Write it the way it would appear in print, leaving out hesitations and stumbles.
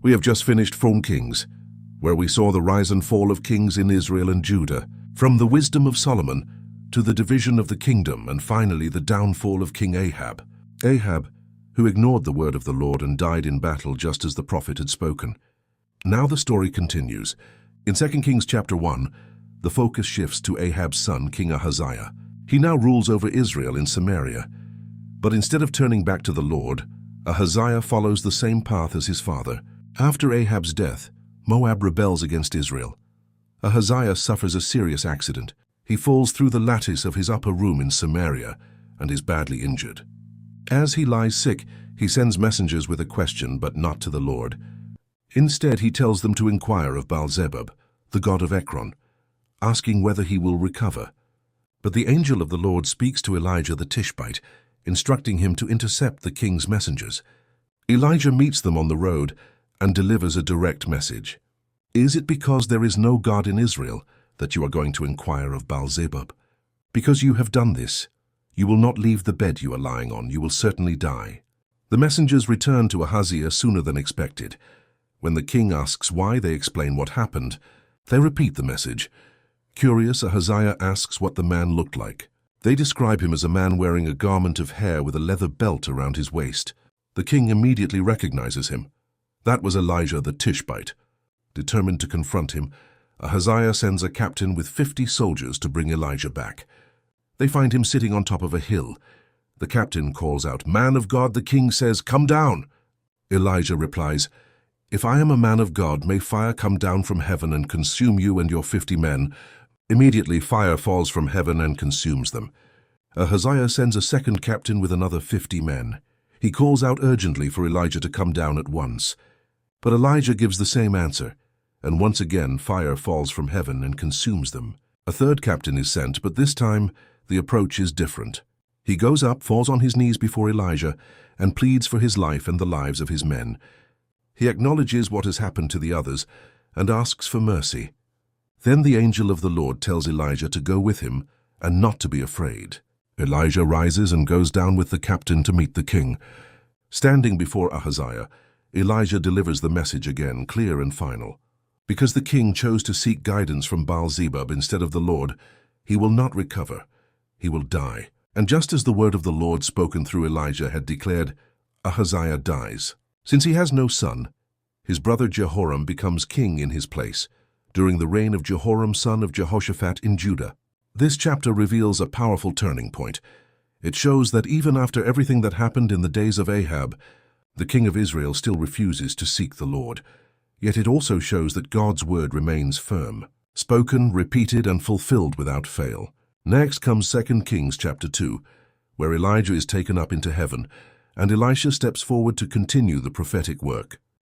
We have just finished from Kings, where we saw the rise and fall of kings in Israel and Judah, from the wisdom of Solomon to the division of the kingdom, and finally the downfall of King Ahab. Ahab, who ignored the word of the Lord and died in battle just as the prophet had spoken. Now the story continues. In 2 Kings chapter 1, the focus shifts to Ahab's son, King Ahaziah. He now rules over Israel in Samaria. But instead of turning back to the Lord, Ahaziah follows the same path as his father. After Ahab's death, Moab rebels against Israel. Ahaziah suffers a serious accident. He falls through the lattice of his upper room in Samaria and is badly injured. As he lies sick, he sends messengers with a question, but not to the Lord. Instead, he tells them to inquire of Baal-Zebub, the god of Ekron, asking whether he will recover. But the angel of the Lord speaks to Elijah the Tishbite, instructing him to intercept the king's messengers. Elijah meets them on the road and delivers a direct message. Is it because there is no God in Israel that you are going to inquire of Baal-Zebub? Because you have done this, you will not leave the bed you are lying on, you will certainly die. The messengers return to Ahaziah sooner than expected. When the king asks why, they explain what happened. They repeat the message. Curious, Ahaziah asks what the man looked like. They describe him as a man wearing a garment of hair with a leather belt around his waist. The king immediately recognizes him. That was Elijah the Tishbite. Determined to confront him, Ahaziah sends a captain with 50 soldiers to bring Elijah back. They find him sitting on top of a hill. The captain calls out, "Man of God, the king says, come down." Elijah replies, "If I am a man of God, may fire come down from heaven and consume you and your 50 men." Immediately fire falls from heaven and consumes them. Ahaziah sends a second captain with another 50 men. He calls out urgently for Elijah to come down at once. But Elijah gives the same answer, and once again fire falls from heaven and consumes them. A third captain is sent, but this time the approach is different. He goes up, falls on his knees before Elijah, and pleads for his life and the lives of his men. He acknowledges what has happened to the others and asks for mercy. Then the angel of the Lord tells Elijah to go with him and not to be afraid. Elijah rises and goes down with the captain to meet the king. Standing before Ahaziah, Elijah delivers the message again, clear and final. Because the king chose to seek guidance from Baal-Zebub instead of the Lord, he will not recover. He will die. And just as the word of the Lord spoken through Elijah had declared, Ahaziah dies. Since he has no son, his brother Jehoram becomes king in his place, during the reign of Jehoram son of Jehoshaphat in Judah. This chapter reveals a powerful turning point. It shows that even after everything that happened in the days of Ahab, the king of Israel still refuses to seek the Lord. Yet it also shows that God's word remains firm, spoken, repeated, and fulfilled without fail. Next comes 2 Kings chapter 2, where Elijah is taken up into heaven, and Elisha steps forward to continue the prophetic work.